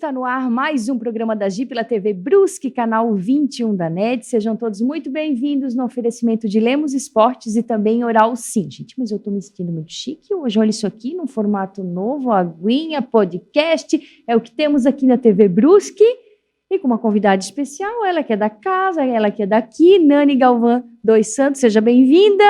Está no ar mais um programa da Gi pela TV Brusque, canal 21 da NET. Sejam todos muito bem-vindos no oferecimento de Lemos Esportes e também Oral Sim. Gente, mas eu estou me sentindo muito chique hoje. Olha isso aqui, num formato novo, aguinha, podcast. É o que temos aqui na TV Brusque. E com uma convidada especial, ela que é da casa, ela que é daqui, Nani Galvão dos Santos. Seja bem-vinda.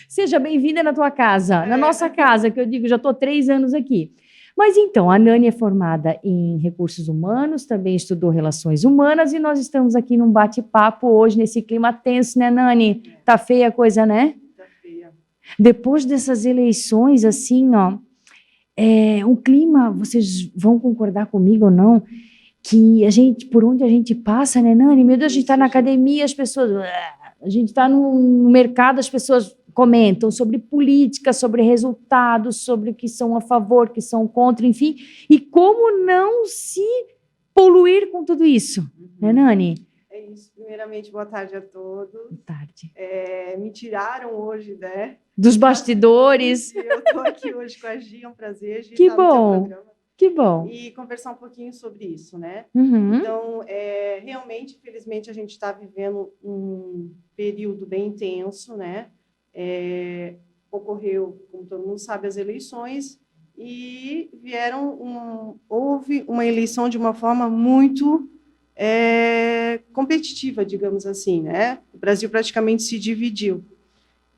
Seja bem-vinda na tua casa, na nossa casa, que eu digo, já estou 3 anos aqui. Mas então, a Nani é formada em recursos humanos, também estudou relações humanas e nós estamos aqui num bate-papo hoje, nesse clima tenso, né, Nani? Tá feia a coisa, né? Tá feia. Depois dessas eleições, assim, ó, um clima, vocês vão concordar comigo ou não, que a gente, por onde a gente passa, né, Nani? Meu Deus, a gente tá na academia, as pessoas... A gente está no mercado, as pessoas comentam sobre política, sobre resultados, sobre o que são a favor, o que são contra, enfim. E como não se poluir com tudo isso, né, Nani? É isso. Primeiramente, boa tarde a todos. Boa tarde. Me tiraram hoje, né? Dos bastidores. Eu estou aqui hoje com a Gi, é um prazer. Gi, Que tá no teu bom, programa. que bom. E conversar um pouquinho sobre isso, né? Uhum. Então, realmente, infelizmente, a gente está vivendo um período bem intenso, né? Ocorreu, como todo mundo sabe, as eleições e houve uma eleição de uma forma muito competitiva, digamos assim, né? O Brasil praticamente se dividiu.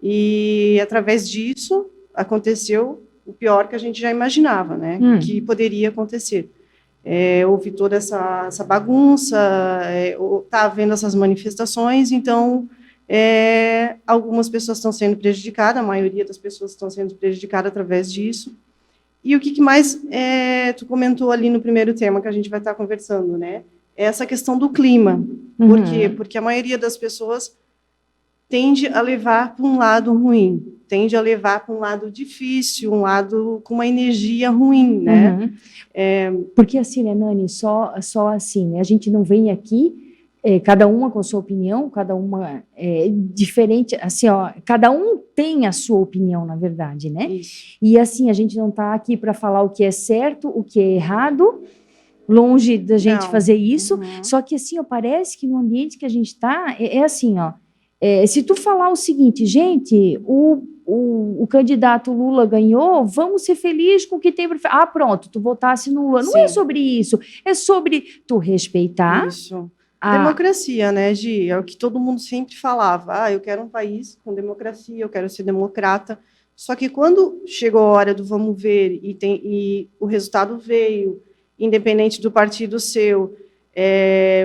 E, através disso, aconteceu o pior que a gente já imaginava, né? Que poderia acontecer. Houve toda essa bagunça, está havendo essas manifestações, então algumas pessoas estão sendo prejudicadas, a maioria das pessoas estão sendo prejudicadas através disso. E o que mais tu comentou ali no primeiro tema que a gente vai estar conversando, né? É essa questão do clima. Por quê? Porque a maioria das pessoas tende a levar para um lado ruim, tende a levar para um lado difícil, um lado com uma energia ruim, né? Porque assim, né, Nani, só assim, né, a gente não vem aqui, cada uma com a sua opinião, cada uma diferente, assim, ó, cada um tem a sua opinião, na verdade, né? Isso. E assim, a gente não está aqui para falar o que é certo, o que é errado, longe da gente fazer isso, só que assim, ó, parece que no ambiente que a gente está, assim, ó, se tu falar o seguinte, gente, o candidato Lula ganhou, vamos ser felizes com o que tem para fazer. Ah, pronto, tu votasse no Lula. Não é sobre isso, é sobre tu respeitar. Isso. Democracia, né, Gi? É o que todo mundo sempre falava. Eu quero um país com democracia, eu quero ser democrata. Só que quando chegou a hora do vamos ver e o resultado veio, independente do partido seu,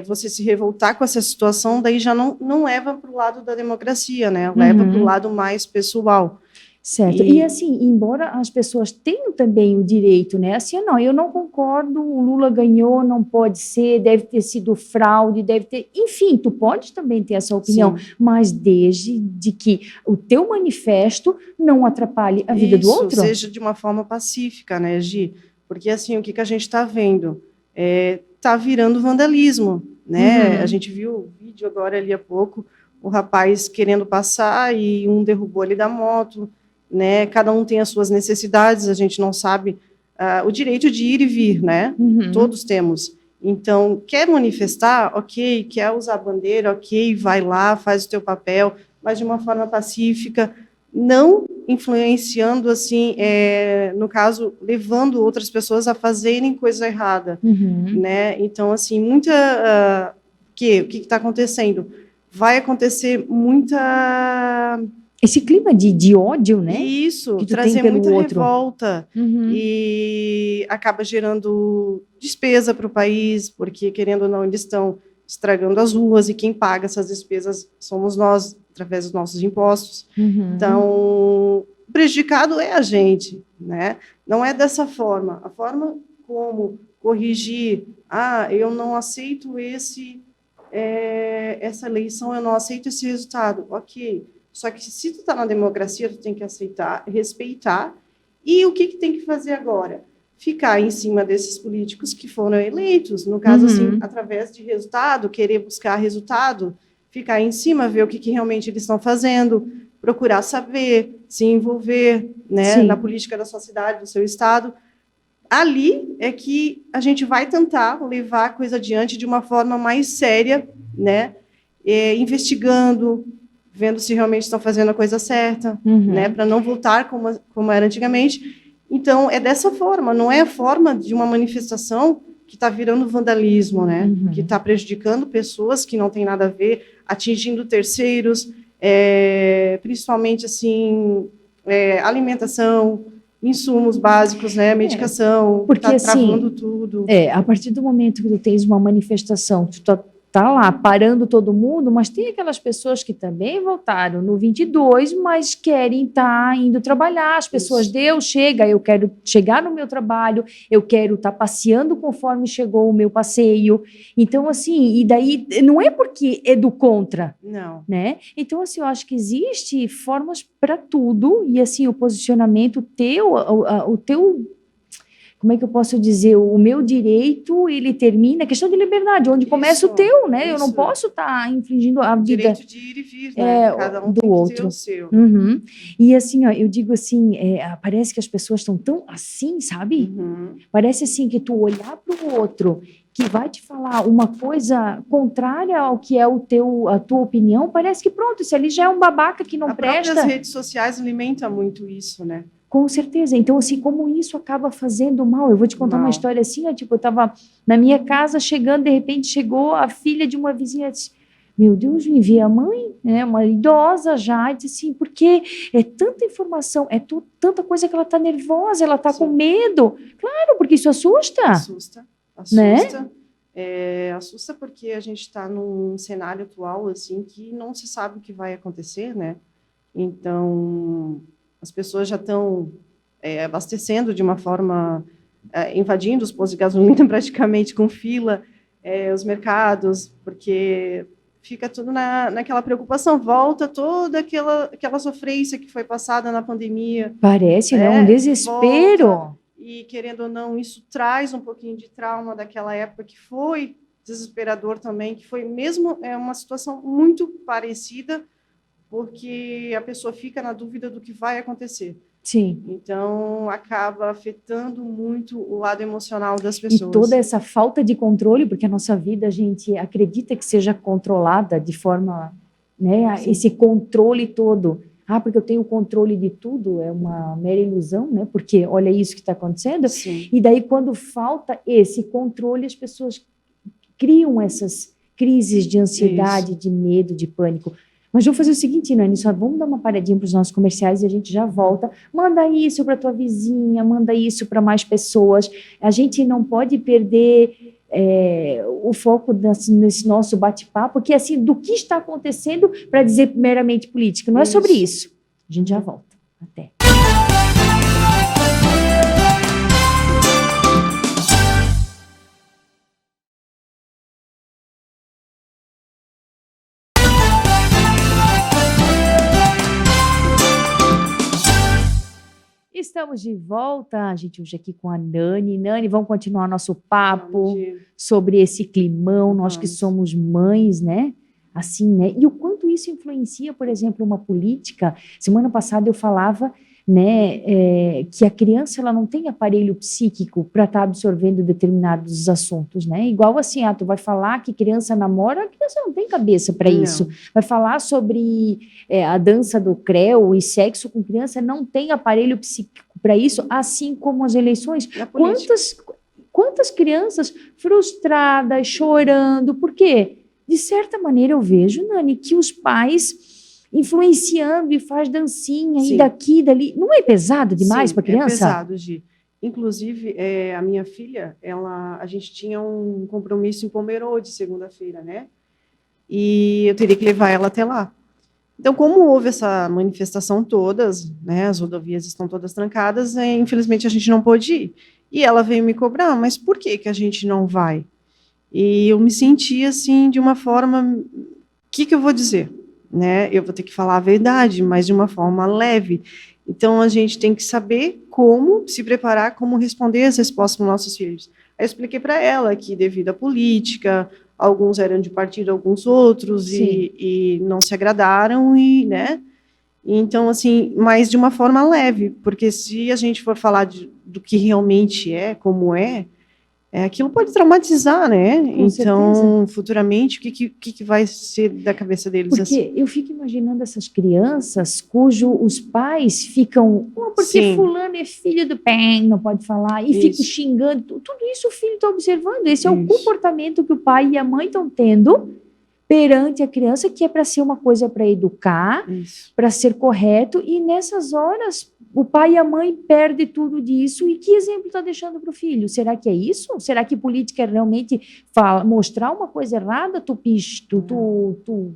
você se revoltar com essa situação, daí já não leva para o lado da democracia, né? Leva para o lado mais pessoal. Certo. E assim, embora as pessoas tenham também o direito, né? Assim, não, eu não concordo, o Lula ganhou, não pode ser, deve ter sido fraude, deve ter... Enfim, tu pode também ter essa opinião, Sim. mas desde de que o teu manifesto não atrapalhe a vida do outro. Seja de uma forma pacífica, né, Gi? Porque, assim, o que a gente está vendo? Está virando vandalismo, né? A gente viu o vídeo agora ali há pouco, o rapaz querendo passar e um derrubou ele da moto, né? Cada um tem as suas necessidades, a gente não sabe o direito de ir e vir, né? Todos temos. Então, quer manifestar, ok, quer usar a bandeira, ok, vai lá, faz o teu papel, mas de uma forma pacífica, não influenciando, assim, no caso, levando outras pessoas a fazerem coisa errada, né? Então, assim, o que está acontecendo? Vai acontecer muita... Esse clima de ódio, né? Isso, trazer muita revolta e acaba gerando despesa para o país, porque, querendo ou não, eles estão estragando as ruas e quem paga essas despesas somos nós, através dos nossos impostos. Então, o prejudicado é a gente, né? Não é dessa forma. A forma como corrigir, eu não aceito essa eleição, eu não aceito esse resultado, ok. Só que se tu está na democracia, tu tem que aceitar, respeitar. E o que tem que fazer agora? Ficar em cima desses políticos que foram eleitos, no caso, assim, através de resultado, querer buscar resultado, ficar em cima, ver o que realmente eles estão fazendo, procurar saber, se envolver, né, na política da sua cidade, do seu estado, ali é que a gente vai tentar levar a coisa adiante de uma forma mais séria, né? Investigando, vendo se realmente estão fazendo a coisa certa, né? Para não voltar como era antigamente. Então, é dessa forma, não é a forma de uma manifestação que está virando vandalismo, né? Que está prejudicando pessoas que não têm nada a ver, atingindo terceiros, principalmente assim, alimentação, insumos básicos, né? Medicação, porque está travando tudo. A partir do momento que tu tens uma manifestação, tu tá lá parando todo mundo, mas tem aquelas pessoas que também voltaram no 22, mas querem estar indo trabalhar. As pessoas, Deus, chega, eu quero chegar no meu trabalho, eu quero estar passeando conforme chegou o meu passeio. Então, assim, e daí não é porque é do contra. Não. Né? Então, assim, eu acho que existe formas para tudo, e assim, o posicionamento teu, o teu, como é que eu posso dizer, o meu direito, ele termina, a questão de liberdade, onde começa o teu, né? Eu não posso estar infringindo a vida. Direito de ir e vir, né? Cada um do tem outro. que ter o seu. E assim, ó, eu digo assim, parece que as pessoas estão tão assim, sabe? Parece assim que tu olhar para o outro que vai te falar uma coisa contrária ao que é a tua opinião, parece que pronto, isso ali já é um babaca que não presta. As redes sociais alimentam muito isso, né? Com certeza. Então, assim, como isso acaba fazendo mal? Eu vou te contar uma história assim, ó, tipo, eu estava na minha casa chegando, de repente chegou a filha de uma vizinha, disse, meu Deus, me vi a mãe, né, uma idosa já, e disse assim, porque é tanta informação, tanta coisa que ela está nervosa, ela está com medo. Claro, porque isso assusta. Assusta. Né? Assusta porque a gente está num cenário atual assim que não se sabe o que vai acontecer, né? Então as pessoas já estão abastecendo de uma forma, invadindo os postos de gasolina praticamente com fila, os mercados, porque fica tudo naquela preocupação, volta toda aquela sofrência que foi passada na pandemia. Parece, né? Um desespero. Volta. E, querendo ou não, isso traz um pouquinho de trauma daquela época que foi desesperador também, que foi mesmo uma situação muito parecida, porque a pessoa fica na dúvida do que vai acontecer. Sim. Então, acaba afetando muito o lado emocional das pessoas. E toda essa falta de controle, porque a nossa vida, a gente acredita que seja controlada de forma, né, esse controle todo. Porque eu tenho controle de tudo, é uma mera ilusão, né? Porque olha isso que está acontecendo. Sim. E daí, quando falta esse controle, as pessoas criam essas crises de ansiedade, de medo, de pânico. Mas vamos fazer o seguinte, Nani, só vamos dar uma paradinha para os nossos comerciais e a gente já volta. Manda isso para tua vizinha, manda isso para mais pessoas. A gente não pode perder o foco nesse nosso bate-papo, porque assim, do que está acontecendo para dizer meramente política, não é sobre isso. A gente já volta. Até. Estamos de volta, gente, hoje aqui com a Nani. Nani, vamos continuar nosso papo sobre esse climão, nós que somos mães, né? Assim, né? E o quanto isso influencia, por exemplo, uma política. Semana passada eu falava, né, que a criança ela não tem aparelho psíquico para estar absorvendo determinados assuntos, né? Igual assim, tu vai falar que criança namora, a criança não tem cabeça para isso. Vai falar sobre a dança do creu e sexo com criança, não tem aparelho psíquico para isso, assim como as eleições. Quantas crianças frustradas, chorando, por quê? De certa maneira eu vejo, Nani, que os pais influenciando e faz dancinha e daqui, dali. Não é pesado demais para a criança? É pesado, Gi. Inclusive, a minha filha, a gente tinha um compromisso em Pomerode segunda-feira, né? E eu teria que levar ela até lá. Então, como houve essa manifestação todas, né, as rodovias estão todas trancadas, infelizmente a gente não pôde ir. E ela veio me cobrar, mas por que a gente não vai? E eu me senti assim, de uma forma, o que eu vou dizer? Né? Eu vou ter que falar a verdade, mas de uma forma leve. Então, a gente tem que saber como se preparar, como responder as respostas para os nossos filhos. Aí eu expliquei para ela que, devido à política, alguns eram de partido, alguns outros, e não se agradaram, né? Então, assim, mas de uma forma leve, porque se a gente for falar do que realmente é, como aquilo pode traumatizar, né? Com Então, certeza. futuramente, o que vai ser da cabeça deles assim? Porque eu fico imaginando essas crianças cujo os pais ficam, porque Sim, fulano é filho do PEN, não pode falar, e ficam isso, xingando, tudo isso o filho está observando. Esse é o isso, comportamento que o pai e a mãe estão tendo perante a criança, que é para ser uma coisa para educar, isso. para ser correto, e nessas horas o pai e a mãe perdem tudo disso, e que exemplo está deixando para o filho? Será que é isso? Será que política é realmente mostrar uma coisa errada, tu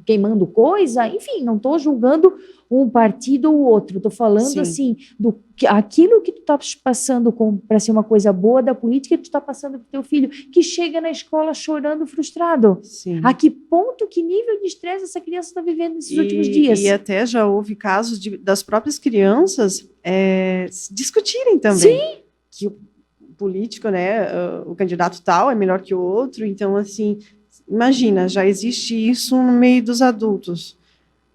queimando coisa? Enfim, não estou julgando um partido ou outro, estou falando Sim, assim, aquilo que tu está passando para ser uma coisa boa da política, tu está passando para o teu filho, que chega na escola chorando, frustrado. sim. A que ponto, que nível de estresse essa criança está vivendo nesses últimos dias? E até já houve casos das próprias crianças se discutirem também. Sim. Que o político, né, o candidato tal é melhor que o outro. Então, assim, imagina, já existe isso no meio dos adultos.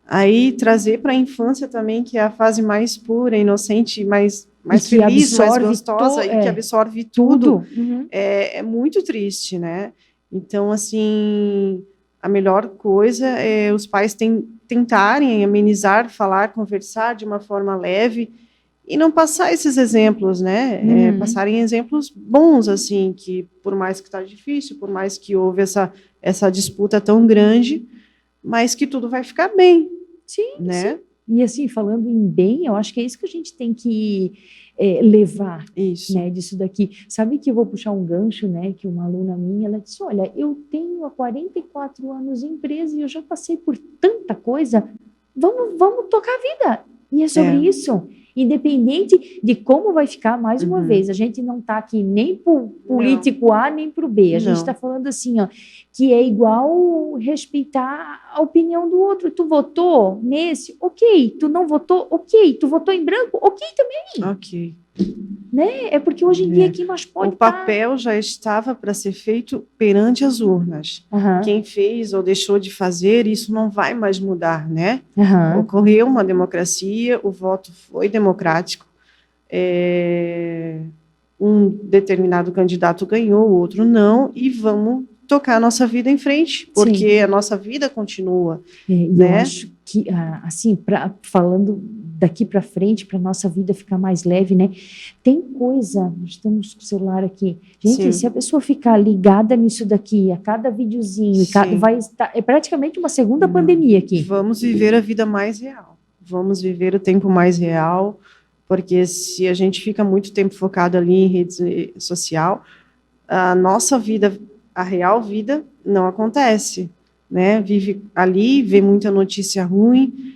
Aí trazer para a infância também, que é a fase mais pura, inocente, mais feliz, mais gostosa e que absorve tudo. Uhum. É muito triste, né? Então, assim, a melhor coisa é os pais tentarem amenizar, falar, conversar de uma forma leve e não passar esses exemplos, né? Uhum. Passarem exemplos bons, assim, que por mais que está difícil, por mais que houve essa disputa tão grande, mas que tudo vai ficar bem, Sim, né? sim. E assim, falando em bem, eu acho que é isso que a gente tem que levar, Isso. né, disso daqui. Sabe que eu vou puxar um gancho, né, que uma aluna minha, ela disse, olha, eu tenho há 44 anos empresa e eu já passei por tanta coisa, vamos tocar a vida. E é sobre isso. Independente de como vai ficar, mais uma vez, a gente não está aqui nem para o político A, nem para o B. A gente está falando assim, ó, que é igual respeitar a opinião do outro. Tu votou nesse? Ok. Tu não votou? Ok. Tu votou em branco? Ok também. Ok. Né? É porque hoje em dia quem mais pode o papel já estava para ser feito perante as urnas. Quem fez ou deixou de fazer, isso não vai mais mudar, né? Ocorreu uma democracia, o voto foi democrático, um determinado candidato ganhou, o outro não, e vamos tocar a nossa vida em frente, porque a nossa vida continua. Né? Eu acho que, assim, falando daqui para frente, para a nossa vida ficar mais leve, né? Tem coisa, nós estamos com o celular aqui. Gente, sim, se a pessoa ficar ligada nisso daqui, a cada videozinho, vai estar, é praticamente uma segunda pandemia aqui. Vamos viver a vida mais real. Vamos viver o tempo mais real, porque se a gente fica muito tempo focado ali em rede social, a nossa vida, a real vida, não acontece, né? Vive ali, vê muita notícia ruim,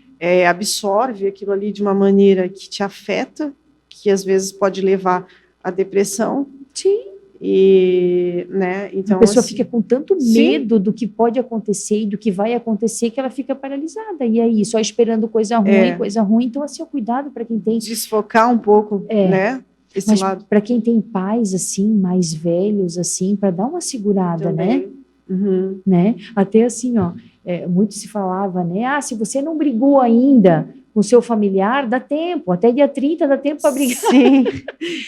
absorve aquilo ali de uma maneira que te afeta, que às vezes pode levar à depressão. Sim. E, né, então, a pessoa fica com tanto medo do que pode acontecer e do que vai acontecer que ela fica paralisada. E aí, só esperando coisa ruim. Então, assim, cuidado para quem tem... Desfocar um pouco, né? Esse mas lado. Para quem tem pais, assim, mais velhos, assim, para dar uma segurada, também, né? Né? Até assim, ó, muito se falava, né? Se você não brigou ainda com seu familiar, dá tempo, até dia 30 dá tempo para brigar.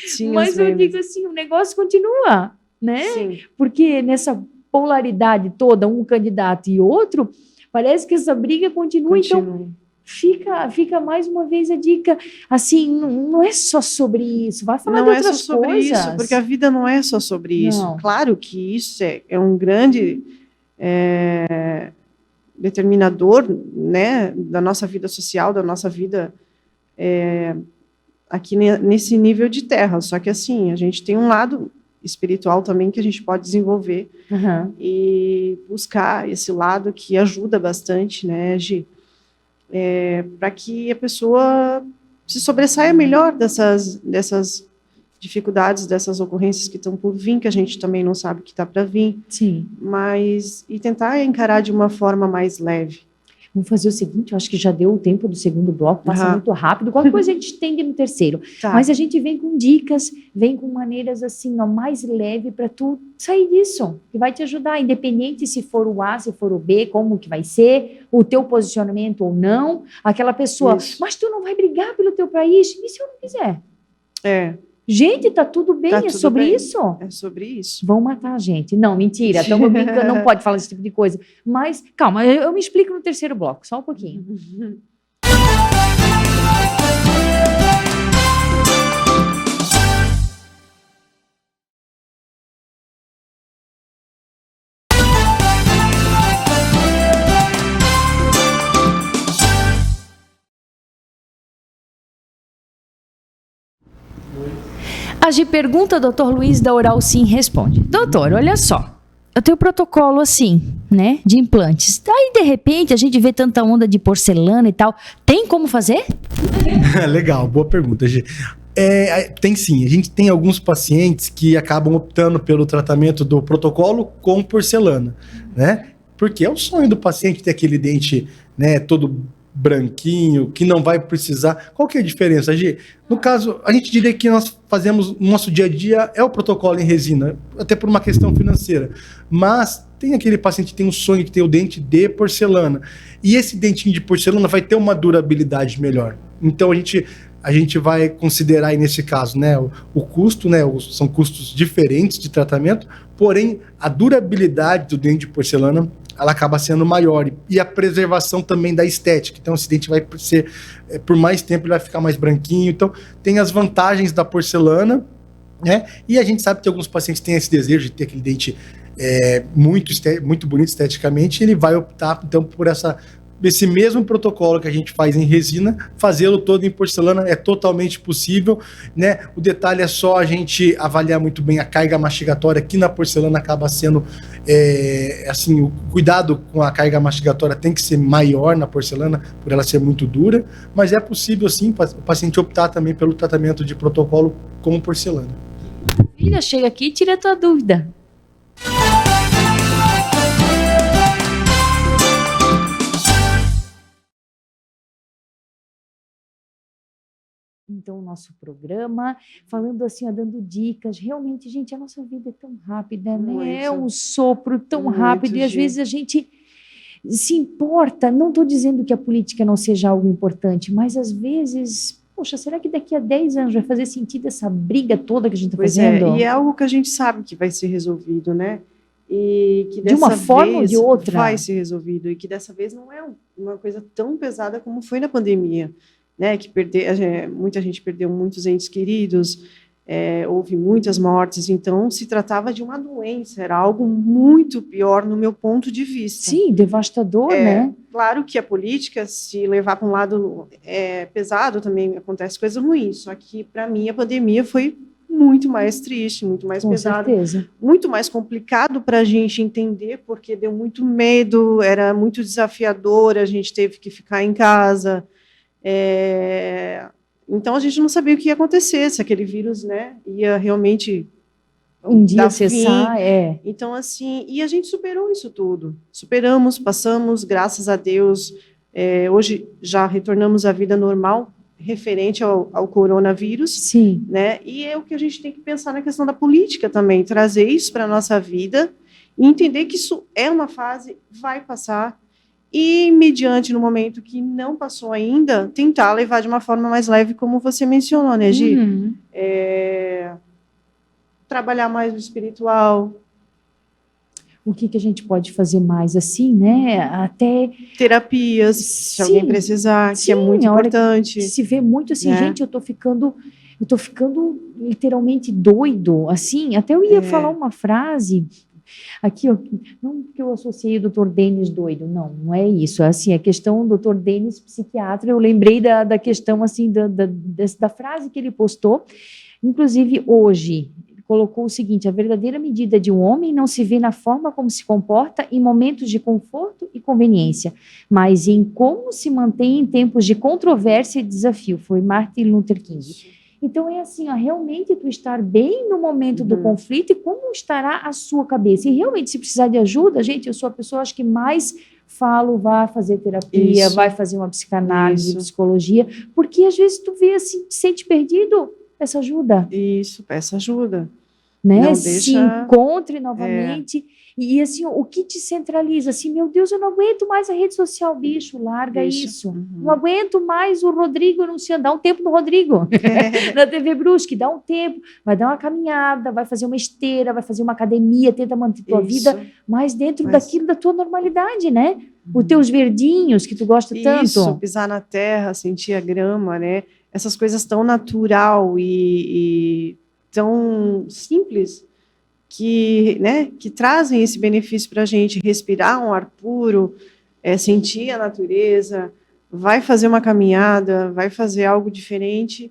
Sim. Mas eu digo assim, o negócio continua, né? Sim. Porque nessa polaridade toda, um candidato e outro, parece que essa briga continua. Então, fica mais uma vez a dica, assim, não é só sobre isso, vai falar de outras coisas. Não é só sobre isso, porque a vida não é só sobre isso. Claro que isso é um grande determinador, né, da nossa vida social, da nossa vida aqui nesse nível de terra. Só que, assim, a gente tem um lado espiritual também que a gente pode desenvolver e buscar esse lado que ajuda bastante, né, Gi? Para que a pessoa se sobressaia melhor dessas dificuldades, dessas ocorrências que estão por vir, que a gente também não sabe que está para vir. Sim. Mas, e tentar encarar de uma forma mais leve. Vamos fazer o seguinte, eu acho que já deu o tempo do segundo bloco, passa muito rápido, qualquer coisa a gente estende no terceiro. Tá. Mas a gente vem com dicas, vem com maneiras assim, ó, mais leve para tu sair disso, que vai te ajudar, independente se for o A, se for o B, como que vai ser, o teu posicionamento ou não, aquela pessoa, mas tu não vai brigar pelo teu país, e se eu não quiser? Gente, tá tudo bem, é sobre isso? É sobre isso. Vão matar a gente. Não, mentira, estamos brincando, não pode falar esse tipo de coisa. Mas, calma, eu me explico no terceiro bloco, só um pouquinho. A Gi pergunta, doutor Luiz da Oral Sim responde. Doutor, olha só, eu tenho protocolo assim, né, de implantes. Daí, de repente, a gente vê tanta onda de porcelana e tal. Tem como fazer? Legal, boa pergunta, Gi. Tem sim, a gente tem alguns pacientes que acabam optando pelo tratamento do protocolo com porcelana, né? Porque é o sonho do paciente ter aquele dente, né, todo branquinho, que não vai precisar. Qual que é a diferença, Gi? No caso, a gente diria que nós fazemos no nosso dia a dia é o protocolo em resina, até por uma questão financeira. Mas tem aquele paciente que tem um sonho de ter o dente de porcelana. E esse dentinho de porcelana vai ter uma durabilidade melhor. Então a gente vai considerar aí nesse caso, né, o custo, né, são custos diferentes de tratamento, porém a durabilidade do dente de porcelana ela acaba sendo maior e a preservação também da estética. Então esse dente vai ser, por mais tempo ele vai ficar mais branquinho. Então tem as vantagens da porcelana, né, e a gente sabe que alguns pacientes têm esse desejo de ter aquele dente muito bonito esteticamente, e ele vai optar então por esse mesmo protocolo que a gente faz em resina, fazê-lo todo em porcelana é totalmente possível, né? O detalhe é só a gente avaliar muito bem a carga mastigatória, que na porcelana acaba sendo, assim, o cuidado com a carga mastigatória tem que ser maior na porcelana, por ela ser muito dura, mas é possível sim o paciente optar também pelo tratamento de protocolo com porcelana. Filha, chega aqui e tira a tua dúvida. Então, o nosso programa, falando assim, ó, dando dicas. Realmente, gente, a nossa vida é tão rápida, né? É um sopro tão rápido e às vezes a gente se importa. Não estou dizendo que a política não seja algo importante, mas às vezes, poxa, será que daqui a 10 anos vai fazer sentido essa briga toda que a gente está fazendo? E é algo que a gente sabe que vai ser resolvido, né? E que de uma forma ou de outra vai ser resolvido, e que dessa vez não é uma coisa tão pesada como foi na pandemia. Né, que muita gente perdeu muitos entes queridos, houve muitas mortes, então se tratava de uma doença, era algo muito pior no meu ponto de vista. Sim, devastador, né? Claro que a política, se levar para um lado pesado, também acontece coisas ruins, só que para mim a pandemia foi muito mais triste, muito mais pesado, certeza. Muito mais complicado para a gente entender, porque deu muito medo, era muito desafiador, a gente teve que ficar em casa. Então a gente não sabia o que ia acontecer, se aquele vírus, né, ia realmente um dia cessar. Então assim, e a gente superou isso tudo, superamos, passamos, graças a Deus, hoje já retornamos à vida normal referente ao coronavírus. Sim. Né, e é o que a gente tem que pensar na questão da política também, trazer isso para a nossa vida e entender que isso é uma fase, vai passar. E, mediante, no momento que não passou ainda, tentar levar de uma forma mais leve, como você mencionou, né, Gi? Uhum. Trabalhar mais no espiritual. O que a gente pode fazer mais, assim, né? Até... Terapias, se alguém precisar, que é muito importante. Se vê muito assim, gente, eu tô ficando literalmente doido, assim. Até eu ia falar uma frase... Aqui, ó, não que eu associei o Dr. Denis doido, não é isso. Assim, a questão do Dr. Denis, psiquiatra, eu lembrei da questão, assim, da frase que ele postou. Inclusive, hoje, ele colocou o seguinte: a verdadeira medida de um homem não se vê na forma como se comporta em momentos de conforto e conveniência, mas em como se mantém em tempos de controvérsia e desafio. Foi Martin Luther King. Então é assim, ó, realmente tu estar bem no momento do conflito e como estará a sua cabeça. E realmente, se precisar de ajuda, gente, eu sou a pessoa, acho que mais falo, vai fazer terapia, vai fazer uma psicanálise, psicologia, porque às vezes tu vê assim, te sente perdido, peça ajuda. Isso, peça ajuda. Né? Não Se encontre novamente. E assim, o que te centraliza? Assim, meu Deus, eu não aguento mais a rede social, bicho, larga isso. Não aguento mais o Rodrigo anunciando, dá um tempo no Rodrigo. Na TV Brusque, dá um tempo, vai dar uma caminhada, vai fazer uma esteira, vai fazer uma academia, tenta manter tua vida mais dentro daquilo da tua normalidade, né? Os teus verdinhos que tu gosta tanto. Isso, pisar na terra, sentir a grama, né? Essas coisas tão natural e tão simples que, né, que trazem esse benefício para a gente. Respirar um ar puro, sentir a natureza, vai fazer uma caminhada, vai fazer algo diferente,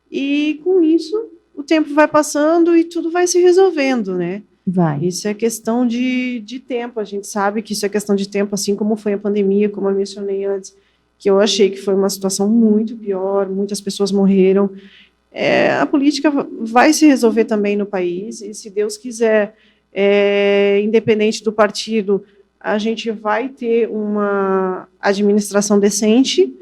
e com isso o tempo vai passando e tudo vai se resolvendo, né? Vai. Isso é questão de tempo, a gente sabe que isso é questão de tempo, assim como foi a pandemia, como eu mencionei antes, que eu achei que foi uma situação muito pior, muitas pessoas morreram. A política vai se resolver também no país, e se Deus quiser, independente do partido, a gente vai ter uma administração decente.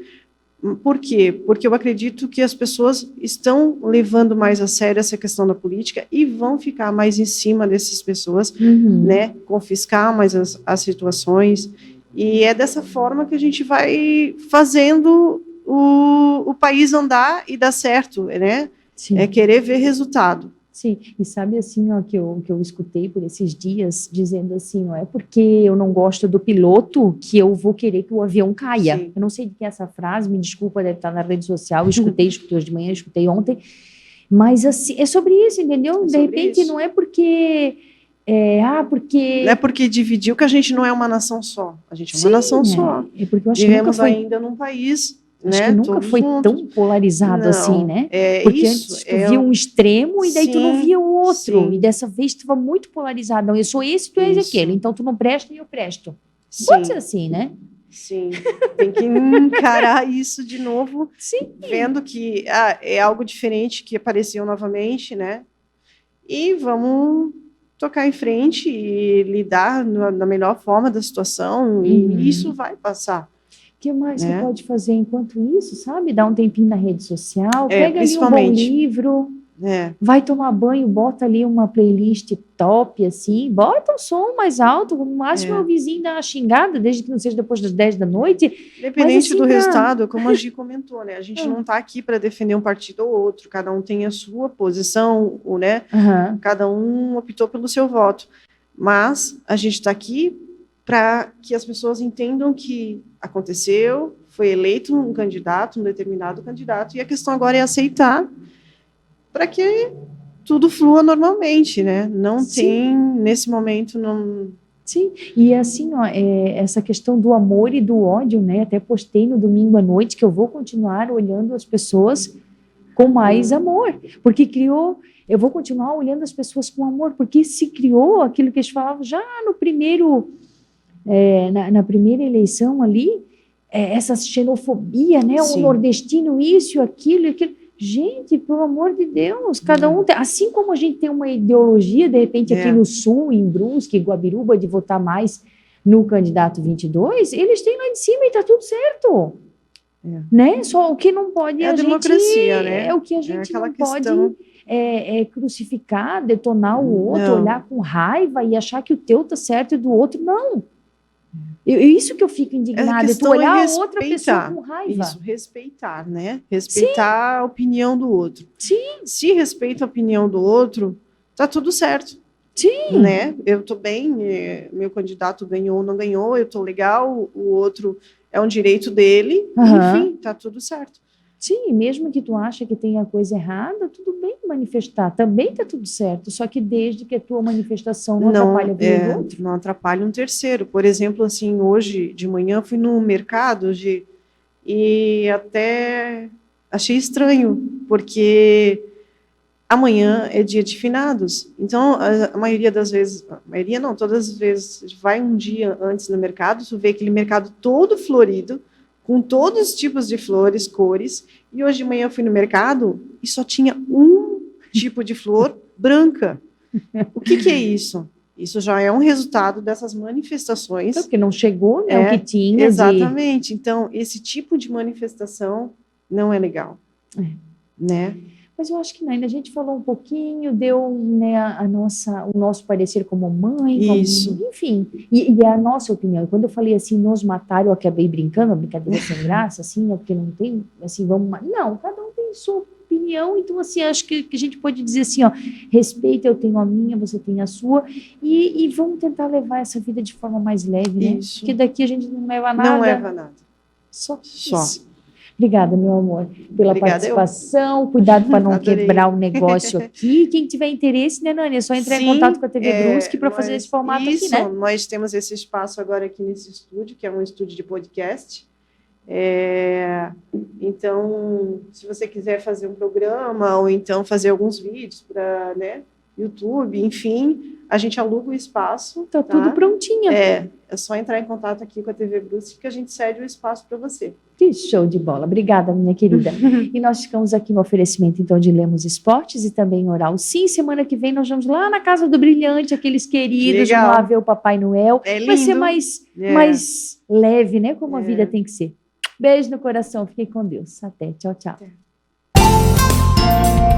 Por quê? Porque eu acredito que as pessoas estão levando mais a sério essa questão da política e vão ficar mais em cima dessas pessoas, né? Confiscar mais as situações, e é dessa forma que a gente vai fazendo o país andar e dar certo, né? Sim. É querer ver resultado. Sim, e sabe assim, ó, que eu escutei por esses dias, dizendo assim, não é porque eu não gosto do piloto que eu vou querer que o avião caia. Sim. Eu não sei de que é essa frase, me desculpa, deve estar na rede social, eu escutei hoje de manhã, escutei ontem, mas assim, é sobre isso, entendeu? De repente, não é porque... porque... Não é porque dividiu que a gente não é uma nação só. A gente é uma nação só. É porque eu acho Vivemos que nunca foi... ainda num país... Acho né, que nunca foi tão polarizado assim, né? Porque antes tu via um extremo e daí tu não via o outro. E dessa vez tu estava muito polarizado. Não, eu sou esse, tu és aquele. Então tu não presta e eu presto. Pode ser assim, né? Sim. Tem que encarar isso de novo. Sim. Vendo que é algo diferente que apareceu novamente, né? E vamos tocar em frente e lidar na melhor forma da situação. E isso vai passar. O que mais você pode fazer enquanto isso, sabe? Dá um tempinho na rede social, pega ali um bom livro, vai tomar banho, bota ali uma playlist top, assim, bota o som mais alto, no máximo o vizinho dá uma xingada, desde que não seja depois das 10 da noite. Independente do resultado, como a Gi comentou, né? A gente não está aqui para defender um partido ou outro, cada um tem a sua posição, né? Cada um optou pelo seu voto. Mas a gente está aqui para que as pessoas entendam que aconteceu, foi eleito um candidato, um determinado candidato, e a questão agora é aceitar para que tudo flua normalmente, né? Não tem, nesse momento, não... Sim, e assim, ó, essa questão do amor e do ódio, né? Até postei no domingo à noite que eu vou continuar olhando as pessoas com mais amor, porque eu vou continuar olhando as pessoas com amor, porque se criou aquilo que eles falavam já no primeiro... na primeira eleição ali, essa xenofobia, né? O nordestino, isso, aquilo. Gente, pelo amor de Deus, cada um tem, assim como a gente tem uma ideologia, de repente, aqui no Sul, em Brusque, Guabiruba, de votar mais no candidato 22, eles têm lá de cima e está tudo certo. Né? Só o que não pode a democracia, né? É o que a gente não pode crucificar, detonar o outro, olhar com raiva e achar que o teu tá certo e do outro não. Isso que eu fico indignada, tu olhar a outra pessoa com raiva. Isso, respeitar, né? Respeitar a opinião do outro. Sim. Se respeita a opinião do outro, tá tudo certo. Sim. Né? Eu tô bem, meu candidato ganhou ou não ganhou, eu tô legal, o outro é um direito dele, enfim, tá tudo certo. Sim, mesmo que tu acha que tem a coisa errada, tudo bem manifestar, também tá tudo certo, só que desde que a tua manifestação não atrapalhe a vida do outro. Não atrapalhe um terceiro. Por exemplo, assim, hoje de manhã fui no mercado e até achei estranho, porque amanhã é dia de finados. Então, a maioria das vezes, todas as vezes, vai um dia antes no mercado, tu vê aquele mercado todo florido, com todos os tipos de flores, cores, e hoje de manhã eu fui no mercado e só tinha um tipo de flor branca. O que é isso? Isso já é um resultado dessas manifestações. Porque não chegou, né, o que tinha. Exatamente. Então, esse tipo de manifestação não é legal. Né? Mas eu acho que não, ainda a gente falou um pouquinho, deu, né, o nosso parecer como mãe, Isso. Enfim, e é a nossa opinião. E quando eu falei assim, nos mataram, eu acabei brincando, a brincadeira sem graça, assim, né, porque não tem, assim, não, cada um tem sua opinião, então, assim, acho que a gente pode dizer assim, ó, respeita, eu tenho a minha, você tem a sua, e vamos tentar levar essa vida de forma mais leve, né? Isso. Porque daqui a gente não leva nada. Não leva nada. Só. Só. Obrigada, meu amor, pela Obrigada, participação. Cuidado para não Adorei. quebrar o negócio aqui. Quem tiver interesse, né, Nani? É só entrar em contato com a TV Brusque para fazer esse formato aqui, né? Nós temos esse espaço agora aqui nesse estúdio, que é um estúdio de podcast. Então, se você quiser fazer um programa ou então fazer alguns vídeos para, né, YouTube, enfim, a gente aluga o espaço. Tá tudo prontinho. É só entrar em contato aqui com a TV Brusque que a gente cede o espaço para você. Que show de bola. Obrigada, minha querida. E nós ficamos aqui no oferecimento, então, de Lemos Esportes e também Oral Sim. Semana que vem nós vamos lá na Casa do Brilhante, aqueles queridos, vamos lá ver o Papai Noel. Vai ser mais leve, né? Como a vida tem que ser. Beijo no coração. Fiquem com Deus. Até. Tchau, tchau. Até.